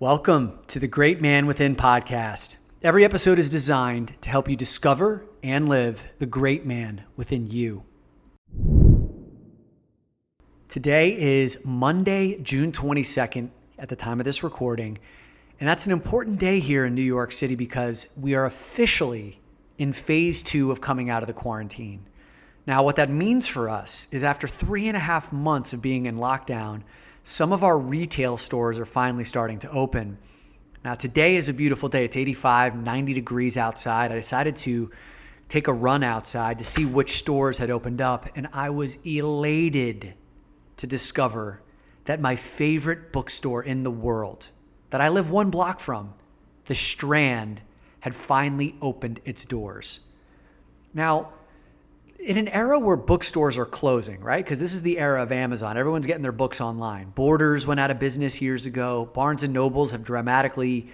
Welcome to the Great Man Within podcast. Every episode is designed to help you discover and live the great man within you. Today is Monday, June 22nd at the time of this recording, and that's an important day here in New York City because we are officially in phase 2 of coming out of the quarantine. Now, what that means for us is after 3.5 months of being in lockdown, some of our retail stores are finally starting to open. Now, today is a beautiful day. It's 85, 90 degrees outside. I decided to take a run outside to see which stores had opened up, and I was elated to discover that my favorite bookstore in the world, that I live 1 block from, the Strand, had finally opened its doors. Now, in an era where bookstores are closing, right? Because this is the era of Amazon. Everyone's getting their books online. Borders went out of business years ago. Barnes & Nobles have dramatically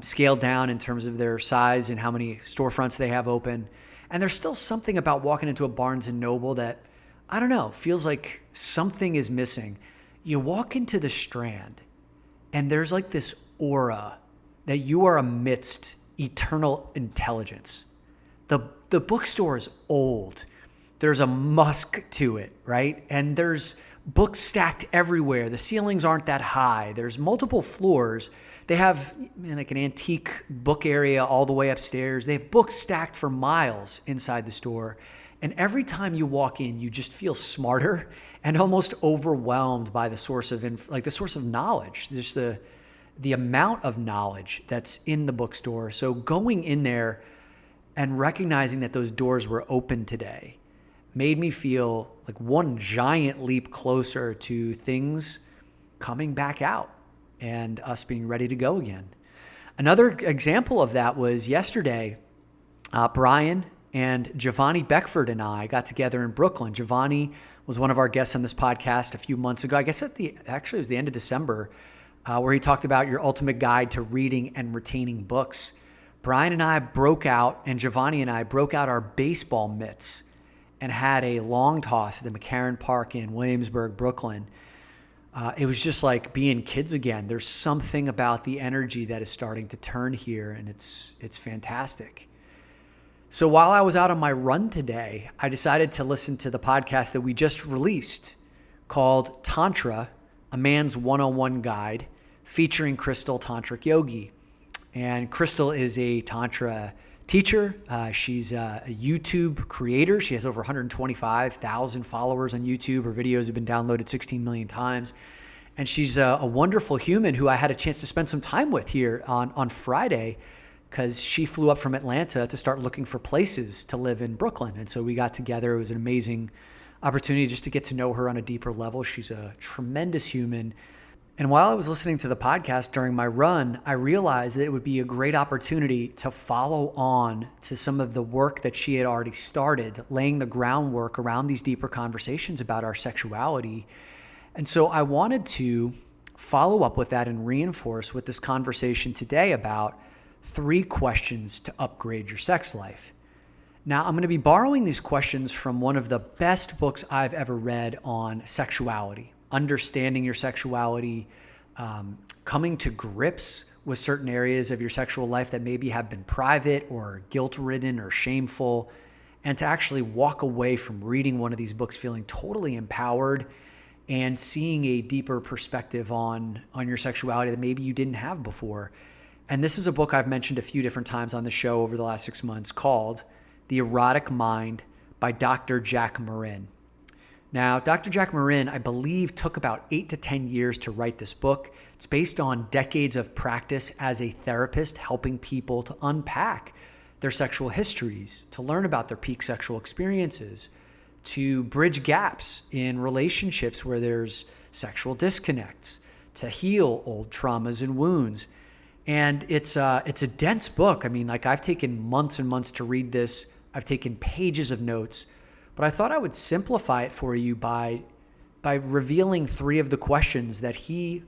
scaled down in terms of their size and how many storefronts they have open. And there's still something about walking into a Barnes & Noble that, I don't know, feels like something is missing. You walk into the Strand and there's like this aura that you are amidst eternal intelligence. The bookstore is old. There's a musk to it, right? And there's books stacked everywhere. The ceilings aren't that high. There's multiple floors. They have like an antique book area all the way upstairs. They have books stacked for miles inside the store. And every time you walk in, you just feel smarter and almost overwhelmed by the source of knowledge. Just the amount of knowledge that's in the bookstore. So going in there and recognizing that those doors were open today made me feel like one giant leap closer to things coming back out and us being ready to go again. Another example of that was yesterday, Brian and Giovanni Beckford and I got together in Brooklyn. Giovanni was one of our guests on this podcast a few months ago. I guess it was the end of December, where he talked about your ultimate guide to reading and retaining books. Brian and I Giovanni and I broke out our baseball mitts and had a long toss at the McCarran Park in Williamsburg, Brooklyn. It was just like being kids again. There's something about the energy that is starting to turn here, and it's fantastic. So while I was out on my run today, I decided to listen to the podcast that we just released called Tantra, A Man's 101 Guide, featuring Krystal Tantric Yogi. And Krystal is a Tantra teacher. She's a YouTube creator. She has over 125,000 followers on YouTube. Her videos have been downloaded 16 million times. And she's a wonderful human who I had a chance to spend some time with here on Friday because she flew up from Atlanta to start looking for places to live in Brooklyn. And so we got together. It was an amazing opportunity just to get to know her on a deeper level. She's a tremendous human. And while I was listening to the podcast during my run, I realized that it would be a great opportunity to follow on to some of the work that she had already started, laying the groundwork around these deeper conversations about our sexuality. And so I wanted to follow up with that and reinforce with this conversation today about 3 questions to upgrade your sex life. Now, I'm going to be borrowing these questions from one of the best books I've ever read on sexuality. Understanding your sexuality, coming to grips with certain areas of your sexual life that maybe have been private or guilt-ridden or shameful, and to actually walk away from reading one of these books feeling totally empowered and seeing a deeper perspective on your sexuality that maybe you didn't have before. And this is a book I've mentioned a few different times on the show over the last 6 months called The Erotic Mind by Dr. Jack Morin. Now, Dr. Jack Morin, I believe, took about 8 to 10 years to write this book. It's based on decades of practice as a therapist, helping people to unpack their sexual histories, to learn about their peak sexual experiences, to bridge gaps in relationships where there's sexual disconnects, to heal old traumas and wounds. And it's a dense book. I mean, like I've taken months and months to read this. I've taken pages of notes. But I thought I would simplify it for you by revealing 3 of the questions that he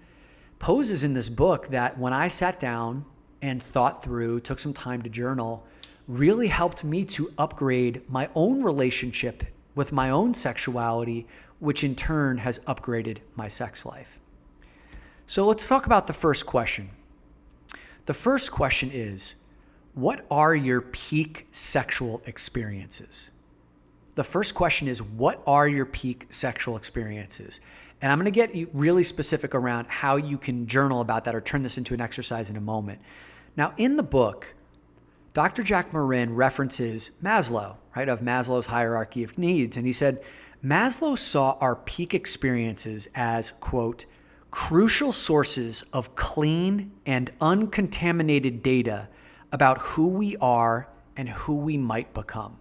poses in this book that when I sat down and thought through, took some time to journal, really helped me to upgrade my own relationship with my own sexuality, which in turn has upgraded my sex life. So let's talk about the first question. The first question is, what are your peak sexual experiences? The first question is, what are your peak sexual experiences? And I'm going to get really specific around how you can journal about that or turn this into an exercise in a moment. Now, in the book, Dr. Jack Morin references Maslow, right, of Maslow's hierarchy of needs. And he said, Maslow saw our peak experiences as, quote, crucial sources of clean and uncontaminated data about who we are and who we might become.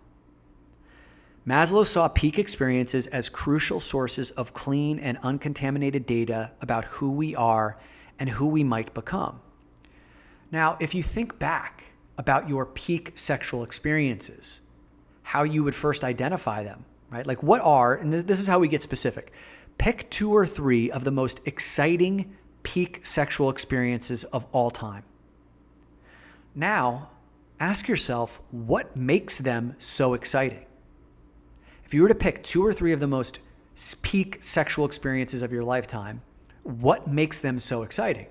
Maslow saw peak experiences as crucial sources of clean and uncontaminated data about who we are and who we might become. Now, if you think back about your peak sexual experiences, how you would first identify them, right? Like what are, and this is how we get specific, pick 2 or 3 of the most exciting peak sexual experiences of all time. Now, ask yourself, what makes them so exciting? If you were to pick 2 or 3 of the most peak sexual experiences of your lifetime, what makes them so exciting?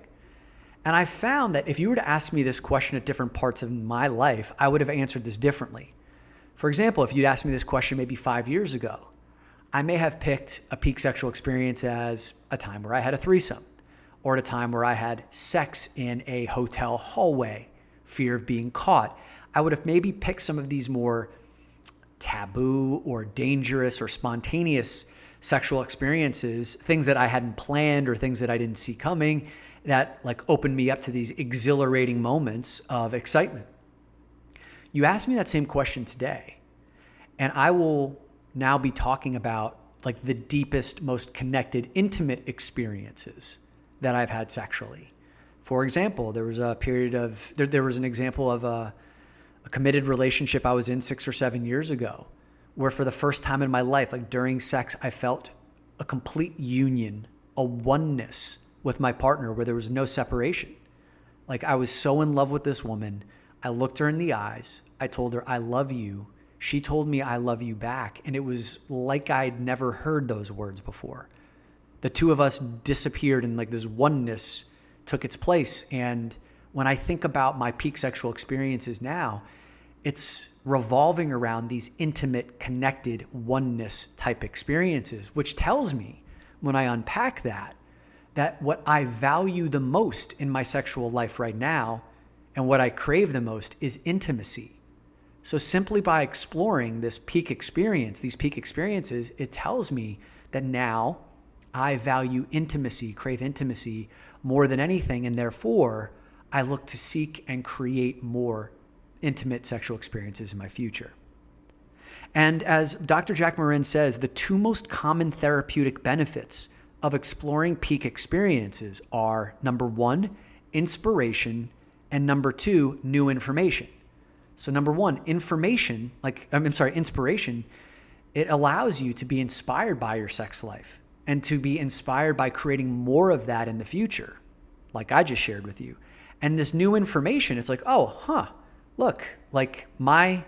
And I found that if you were to ask me this question at different parts of my life, I would have answered this differently. For example, if you'd asked me this question maybe 5 years ago, I may have picked a peak sexual experience as a time where I had a threesome, or at a time where I had sex in a hotel hallway, fear of being caught. I would have maybe picked some of these more taboo or dangerous or spontaneous sexual experiences, things that I hadn't planned or things that I didn't see coming that like opened me up to these exhilarating moments of excitement. You ask me that same question today, and I will now be talking about like the deepest, most connected, intimate experiences that I've had sexually. For example, there was an example of a committed relationship I was in 6 or 7 years ago, where for the first time in my life, like during sex, I felt a complete union, a oneness with my partner where there was no separation. Like I was so in love with this woman. I looked her in the eyes. I told her, I love you. She told me, I love you back. And it was like I'd never heard those words before. The two of us disappeared and like this oneness took its place. And when I think about my peak sexual experiences now, it's revolving around these intimate, connected oneness type experiences, which tells me when I unpack that what I value the most in my sexual life right now and what I crave the most is intimacy. So simply by exploring this peak experience, these peak experiences, it tells me that now I value intimacy, crave intimacy more than anything, and therefore I look to seek and create more intimate sexual experiences in my future. And as Dr. Jack Morin says, the 2 most common therapeutic benefits of exploring peak experiences are, number 1, inspiration, and number 2, new information. So number 1, inspiration, it allows you to be inspired by your sex life and to be inspired by creating more of that in the future, like I just shared with you. And this new information, it's like, look, like my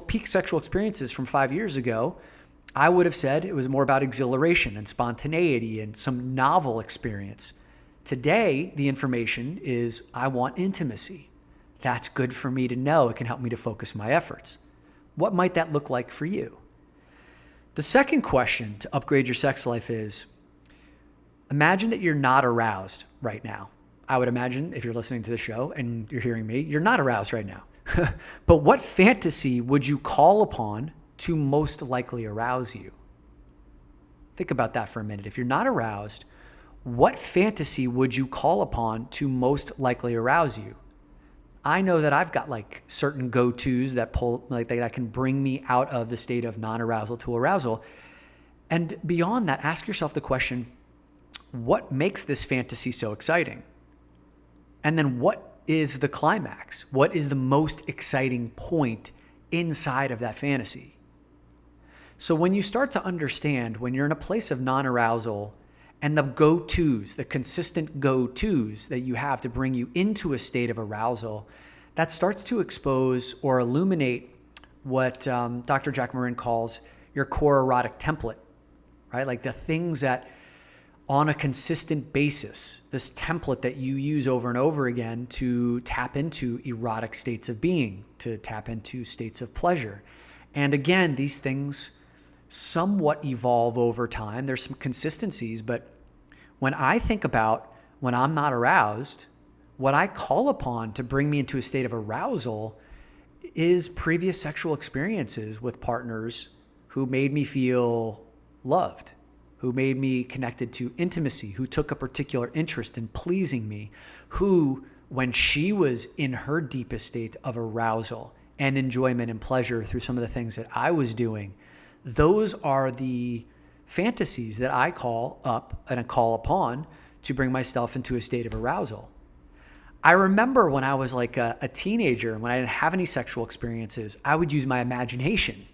peak sexual experiences from 5 years ago, I would have said it was more about exhilaration and spontaneity and some novel experience. Today, the information is I want intimacy. That's good for me to know. It can help me to focus my efforts. What might that look like for you? The second question to upgrade your sex life is, imagine that you're not aroused right now. I would imagine if you're listening to the show and you're hearing me, you're not aroused right now. But what fantasy would you call upon to most likely arouse you? Think about that for a minute. If you're not aroused, what fantasy would you call upon to most likely arouse you? I know that I've got like certain go-tos that can bring me out of the state of non-arousal to arousal. And beyond that, ask yourself the question, what makes this fantasy so exciting? And then what is the climax? What is the most exciting point inside of that fantasy? So when you start to understand, when you're in a place of non-arousal and the go-tos, the consistent go-tos that you have to bring you into a state of arousal, that starts to expose or illuminate what Dr. Jack Morin calls your core erotic template, right? Like the things that on a consistent basis, this template that you use over and over again to tap into erotic states of being, to tap into states of pleasure. And again, these things somewhat evolve over time. There's some consistencies, but when I think about when I'm not aroused, what I call upon to bring me into a state of arousal is previous sexual experiences with partners who made me feel loved, who made me connected to intimacy, who took a particular interest in pleasing me, who, when she was in her deepest state of arousal and enjoyment and pleasure through some of the things that I was doing, those are the fantasies that I call up and I call upon to bring myself into a state of arousal. I remember when I was like a teenager, when I didn't have any sexual experiences, I would use my imagination.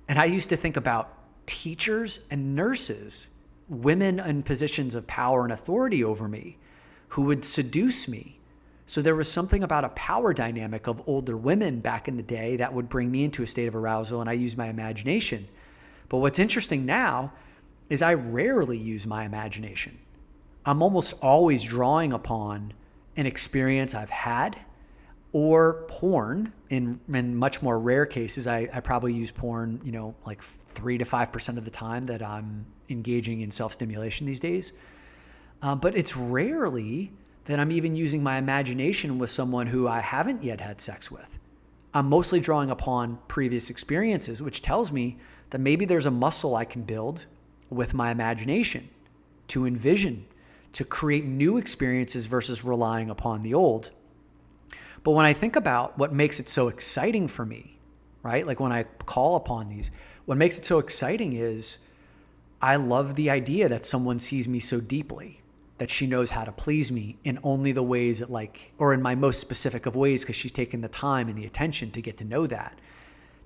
And I used to think about teachers and nurses, women in positions of power and authority over me, who would seduce me. So there was something about a power dynamic of older women back in the day that would bring me into a state of arousal, and I used my imagination. But what's interesting now is I rarely use my imagination. I'm almost always drawing upon an experience I've had, or porn. In much more rare cases, I probably use porn, like 3 to 5% of the time that I'm engaging in self-stimulation these days. But it's rarely that I'm even using my imagination with someone who I haven't yet had sex with. I'm mostly drawing upon previous experiences, which tells me that maybe there's a muscle I can build with my imagination to envision, to create new experiences versus relying upon the old. But when I think about what makes it so exciting for me, right? Like when I call upon these, what makes it so exciting is I love the idea that someone sees me so deeply, that she knows how to please me in only the ways that or in my most specific of ways, because she's taken the time and the attention to get to know that.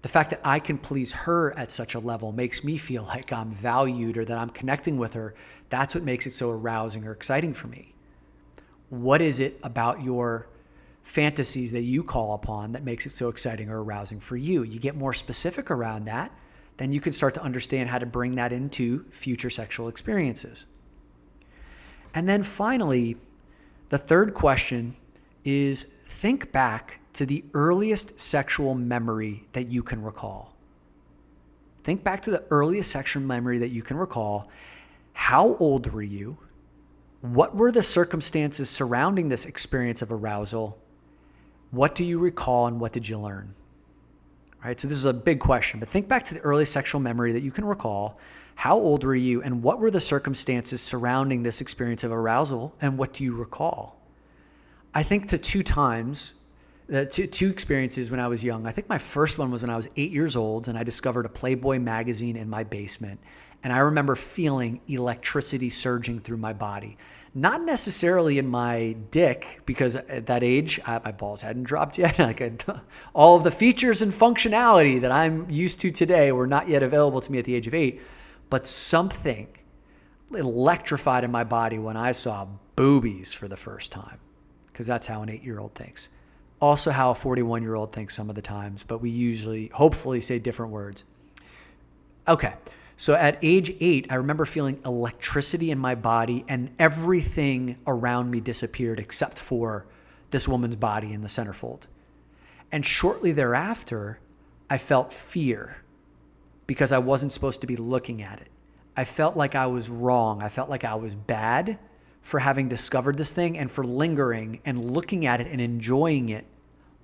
The fact that I can please her at such a level makes me feel like I'm valued or that I'm connecting with her. That's what makes it so arousing or exciting for me. What is it about your fantasies that you call upon that makes it so exciting or arousing for you? You get more specific around that, then you can start to understand how to bring that into future sexual experiences. And then finally, the third question is think back to the earliest sexual memory that you can recall. Think back to the earliest sexual memory that you can recall. How old were you? What were the circumstances surrounding this experience of arousal? What do you recall and what did you learn? Right? So this is a big question, but think back to the earliest sexual memory that you can recall. How old were you and what were the circumstances surrounding this experience of arousal and what do you recall? I think to two experiences when I was young. I think my first one was when I was 8 years old and I discovered a Playboy magazine in my basement. And I remember feeling electricity surging through my body. Not necessarily in my dick, because at that age, my balls hadn't dropped yet. All of the features and functionality that I'm used to today were not yet available to me at the age of 8. But something electrified in my body when I saw boobies for the first time, because that's how an 8-year-old thinks. Also how a 41-year-old thinks some of the times, but we usually, hopefully, say different words. Okay, so at age 8, I remember feeling electricity in my body and everything around me disappeared except for this woman's body in the centerfold. And shortly thereafter, I felt fear because I wasn't supposed to be looking at it. I felt like I was wrong. I felt like I was bad for having discovered this thing and for lingering and looking at it and enjoying it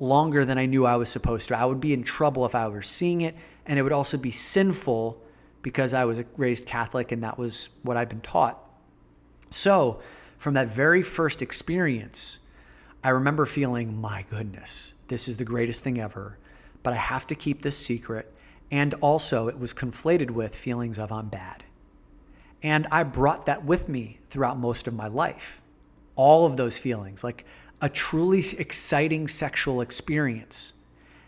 longer than I knew I was supposed to. I would be in trouble if I were seeing it, and it would also be sinful because I was raised Catholic and that was what I'd been taught. So from that very first experience, I remember feeling, my goodness, this is the greatest thing ever, but I have to keep this secret. And also it was conflated with feelings of I'm bad. And I brought that with me throughout most of my life. All of those feelings, like a truly exciting sexual experience,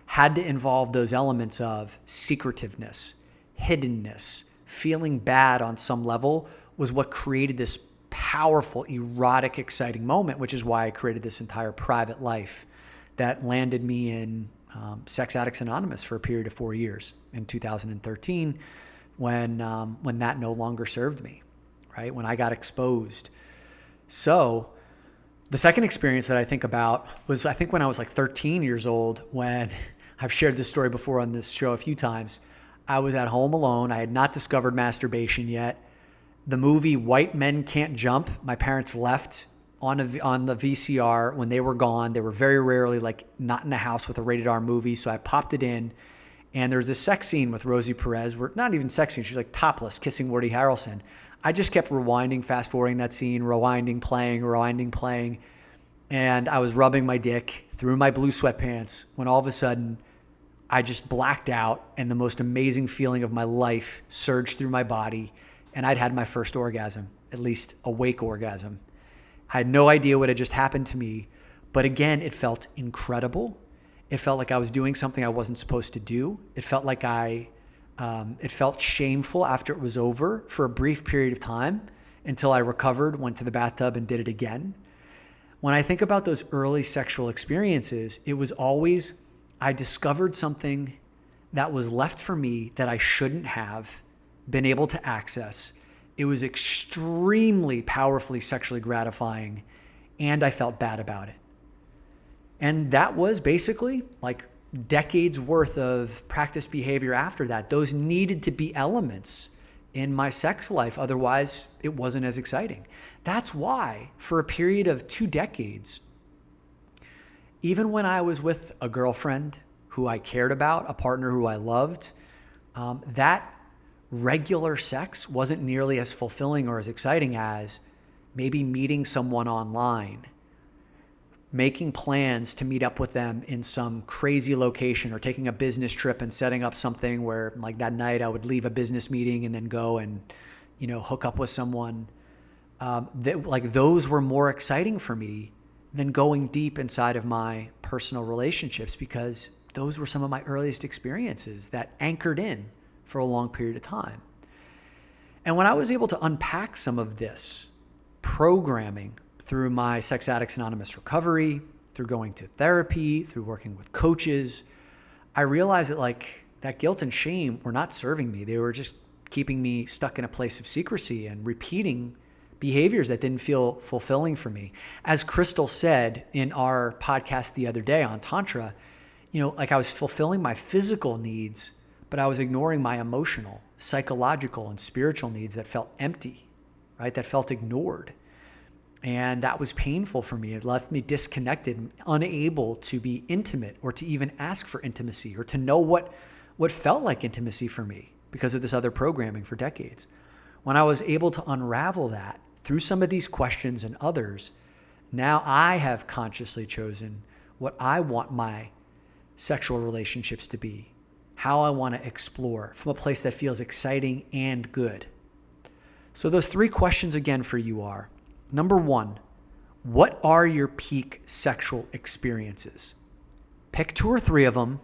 had to involve those elements of secretiveness, hiddenness, feeling bad on some level was what created this powerful, erotic, exciting moment, which is why I created this entire private life that landed me in Sex Addicts Anonymous for a period of 4 years in 2013 when that no longer served me, right? When I got exposed. So the second experience that I think about was, I think when I was like 13 years old, when I've shared this story before on this show a few times. I was at home alone. I had not discovered masturbation yet. The movie White Men Can't Jump, my parents left on the VCR when they were gone. They were very rarely like not in the house with a rated R movie. So I popped it in, and there's this sex scene with Rosie Perez. Not even sex scene. She's like topless, kissing Woody Harrelson. I just kept rewinding, fast forwarding that scene, rewinding, playing. And I was rubbing my dick through my blue sweatpants when all of a sudden I just blacked out, and the most amazing feeling of my life surged through my body, and I'd had my first orgasm, at least awake orgasm. I had no idea what had just happened to me, but again, it felt incredible. It felt like I was doing something I wasn't supposed to do. It felt like it felt shameful after it was over for a brief period of time until I recovered, went to the bathtub, and did it again. When I think about those early sexual experiences, it was always, I discovered something that was left for me that I shouldn't have been able to access. It was extremely powerfully sexually gratifying, and I felt bad about it. And that was basically like decades worth of practice behavior after that. Those needed to be elements in my sex life. Otherwise, it wasn't as exciting. That's why for a period of 2 decades, even when I was with a girlfriend who I cared about, a partner who I loved, that regular sex wasn't nearly as fulfilling or as exciting as maybe meeting someone online, making plans to meet up with them in some crazy location, or taking a business trip and setting up something where like that night I would leave a business meeting and then go and, hook up with someone. Those were more exciting for me than going deep inside of my personal relationships, because those were some of my earliest experiences that anchored in for a long period of time. And when I was able to unpack some of this programming through my Sex Addicts Anonymous recovery, through going to therapy, through working with coaches, I realized that that guilt and shame were not serving me. They were just keeping me stuck in a place of secrecy and repeating behaviors that didn't feel fulfilling for me. As Krystal said in our podcast the other day on Tantra, I was fulfilling my physical needs, but I was ignoring my emotional, psychological, and spiritual needs that felt empty, right? That felt ignored. And that was painful for me. It left me disconnected, unable to be intimate or to even ask for intimacy or to know what felt like intimacy for me because of this other programming for decades. When I was able to unravel that through some of these questions and others, now I have consciously chosen what I want my sexual relationships to be, how I want to explore from a place that feels exciting and good. So those 3 questions again for you are, number 1, what are your peak sexual experiences? Pick 2 or 3 of them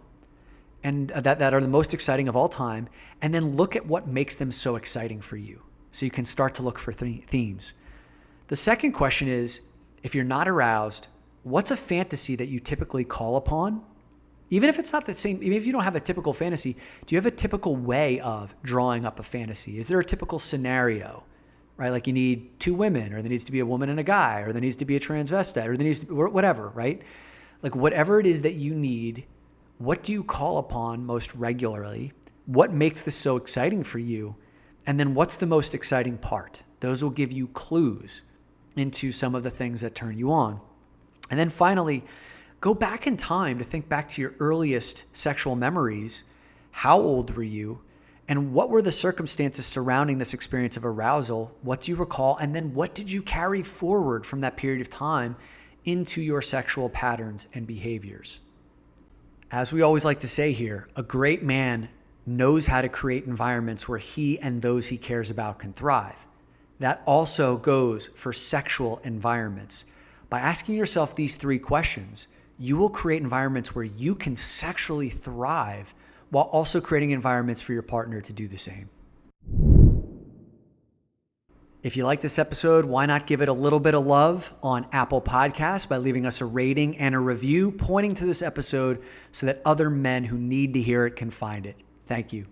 and that are the most exciting of all time, and then look at what makes them so exciting for you, so you can start to look for themes. The second question is, if you're not aroused, what's a fantasy that you typically call upon? Even if it's not the same, even if you don't have a typical fantasy, do you have a typical way of drawing up a fantasy? Is there a typical scenario, right? Like you need 2 women, or there needs to be a woman and a guy, or there needs to be a transvestite, or there needs to be whatever, right? Like whatever it is that you need, what do you call upon most regularly? What makes this so exciting for you? And then what's the most exciting part? Those will give you clues into some of the things that turn you on. And then finally, go back in time to think back to your earliest sexual memories. How old were you? And what were the circumstances surrounding this experience of arousal? What do you recall? And then what did you carry forward from that period of time into your sexual patterns and behaviors? As we always like to say here, a great man knows how to create environments where he and those he cares about can thrive. That also goes for sexual environments. By asking yourself these 3 questions, you will create environments where you can sexually thrive while also creating environments for your partner to do the same. If you like this episode, why not give it a little bit of love on Apple Podcasts by leaving us a rating and a review pointing to this episode so that other men who need to hear it can find it. Thank you.